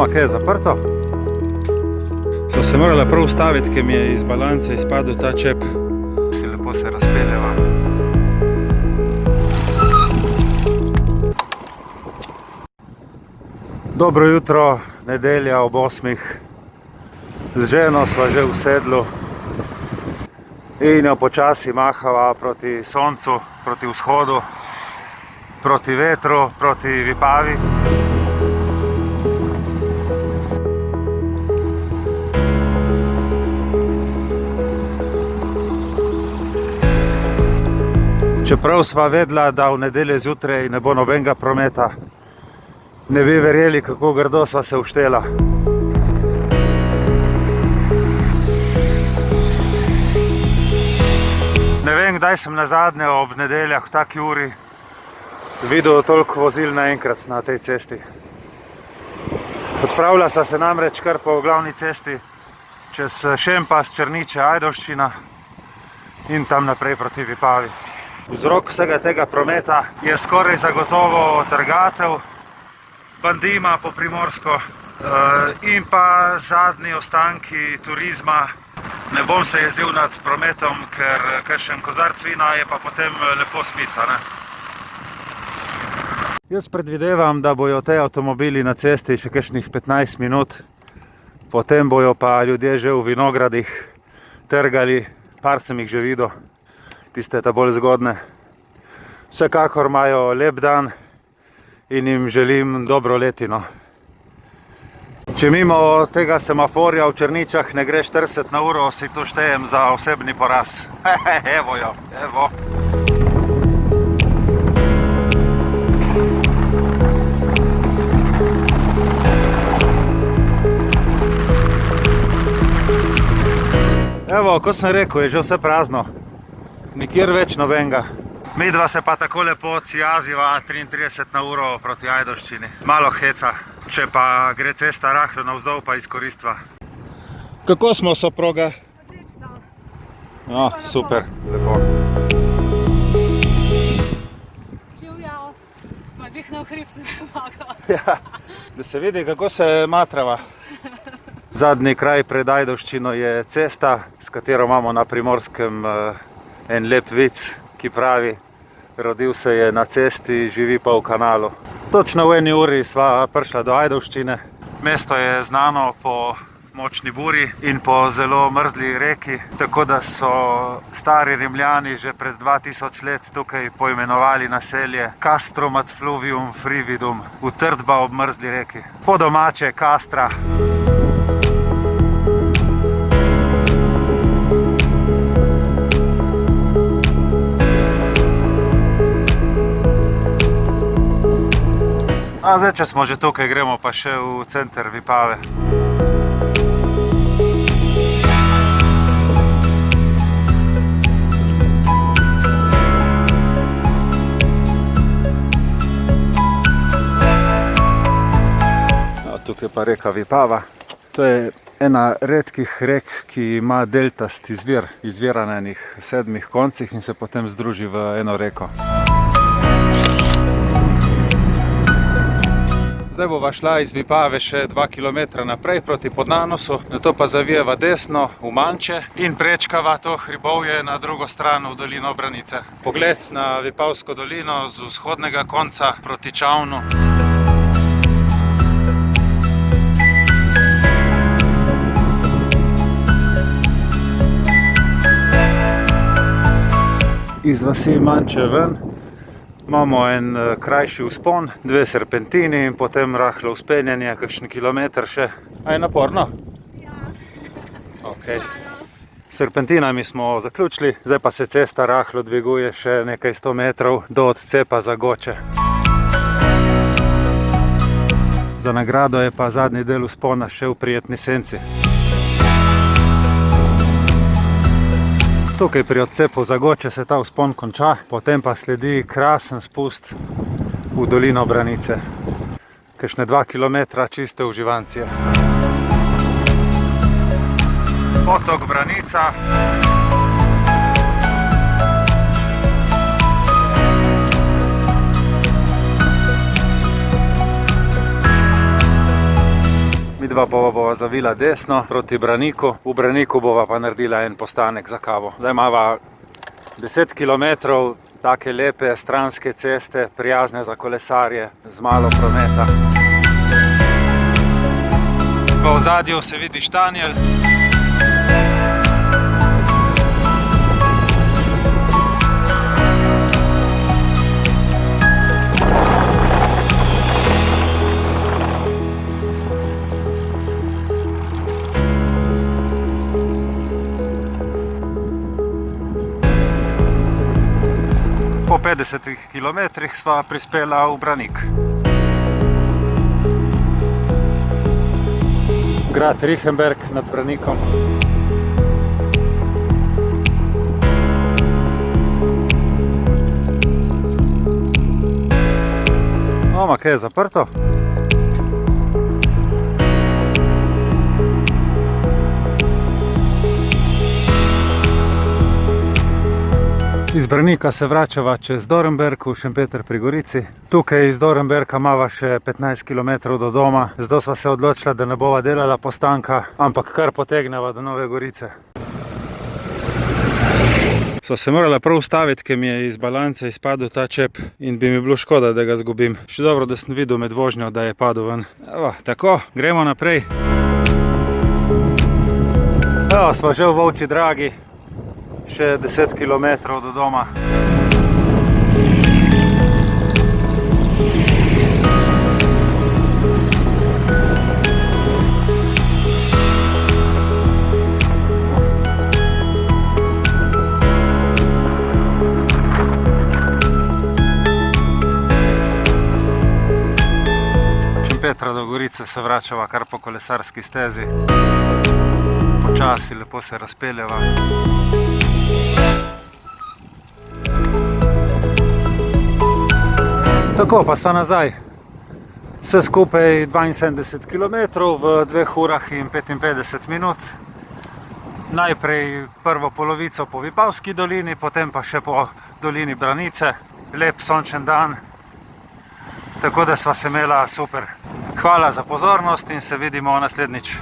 Mama, kaj je zaprto? So se morala prav ustaviti, ker mi je iz balance izpadel ta čep. Si lepo se razpeljeva. Dobro jutro, nedelja ob 8. Z ženo sva že v sedlu in jo počasi mahava proti soncu, proti vzhodu, proti vetru, proti Vipavi. Čeprav sva vedela, da v nedeljo zjutraj ne bo nobenega prometa, ne bi verjeli, kako grdo sva se uštela. Ne vem, kdaj sem nazadnje ob nedeljah v taki uri videl toliko vozil naenkrat na tej cesti. Odpravlja sva se namreč kar po glavni cesti čez Šempas, Črniče, Ajdovščina in tam naprej proti Vipavi. Vzrok vsega tega prometa je skoraj zagotovo trgatev Bandima po primorsko in pa zadnji ostanki turizma. Ne bom se jezil nad prometom, ker kakšen kozarc vina je pa potem lepo spita, ne? Jaz predvidevam, da bojo te avtomobili na cesti še kakšnih 15 minut, potem bojo pa ljudje že v vinogradih trgali, par sem jih že videl, tiste ta bolj zgodne. Vsekakor imajo lep dan in jim želim dobro letino. Če mimo tega semaforja v Črničah ne gre 40 na uro, si to štejem za osebni poraz. Evo jo, evo. Evo, ko sem rekel, je že vse prazno. Nikjer več nobenega. Midva se pa tako lepo cijaziva 33 na uro proti Ajdovščini. Malo heca. Če pa gre cesta rahlo navzdol, pa izkoristva. Kako smo, soproga? Odlično. No, super, lepo. Živjo, pa dihnil hrib se pomaga. Ja, da se vidi, kako se matrava. Zadnji kraj pred Ajdovščino je cesta, s katero imamo na Primorskem en lep vic, ki pravi: rodil se je na cesti, živi pa v kanalu. Točno v 1 uri sva prišla do Ajdovščine. Mesto je znano po močni buri in po zelo mrzli reki, tako da so stari Rimljani že pred 2000 let tukaj poimenovali naselje Castrum ad fluvium frividum, utrdba ob mrzli reki. Po domače Castra. A zdaj, če smo že tukaj, gremo pa še v center Vipave. No, tukaj pa reka Vipava. To je ena redkih rek, ki ima deltast izvir. Izvira na enih 7 koncih in se potem združi v eno reko. Zdaj bova šla iz Vipave še 2 km naprej proti Podnanosu, nato pa zavijeva desno v Manče in prečkava to hribovje na drugo stran v dolino Branice. Pogled na Vipavsko dolino z vzhodnega konca proti Čavnu. Iz vasi Manče ven imamo en krajši vzpon, 2 serpentini in potem rahlo vzpenjanje, kakšen kilometer še. A je naporno? Ja. Ok. S serpentinami smo zaključili, zdaj pa se cesta rahlo dviguje še nekaj 100 metrov do odcepa Zagoče. Za nagrado je pa zadnji del vzpona še v prijetni senci. Tukaj pri odcepu Zagoče se ta vzpon konča, potem pa sledi krasen spust v dolino Branice. Kakšne 2 km čiste uživancije. Potok Branica. midva pa bova zavila desno proti Braniku. V Braniku bova pa naredila en postanek za kavo. Zdaj imava 10 km take lepe stranske ceste, prijazne za kolesarje, z malo prometa. V ozadju se vidi Štanjel. Po 50 km sva prispela v Branik. Grad Riechenberg nad Branikom. Ma kaj je zaprto? Iz Branika se vračava čez Dornberk v Šempeter pri Gorici. Tukaj iz Dornberka imava še 15 km do doma. Zato sva se odločila, da ne bova delala postanka, ampak kar potegneva do Nove Gorice. Sva se morala prav ustaviti, ker mi je iz balance izpadel ta čep in bi mi bilo škoda, da ga zgubim. Še dobro, da sem videl med vožnjo, da je padel ven. Evo, tako, gremo naprej. Evo, sva že v Volčji Dragi. Še 10 km do doma. Šempetra do Gorice se vračava kar po kolesarski stezi. Počasi, lepo se razpeljava. Tako, pa sva nazaj. Vse skupaj 72 km v 2 urah in 55 minut. Najprej prvo polovico po Vipavski dolini, potem pa še po dolini Branice. Lep sončen dan. Tako da sva se imela super. Hvala za pozornost in se vidimo naslednjič.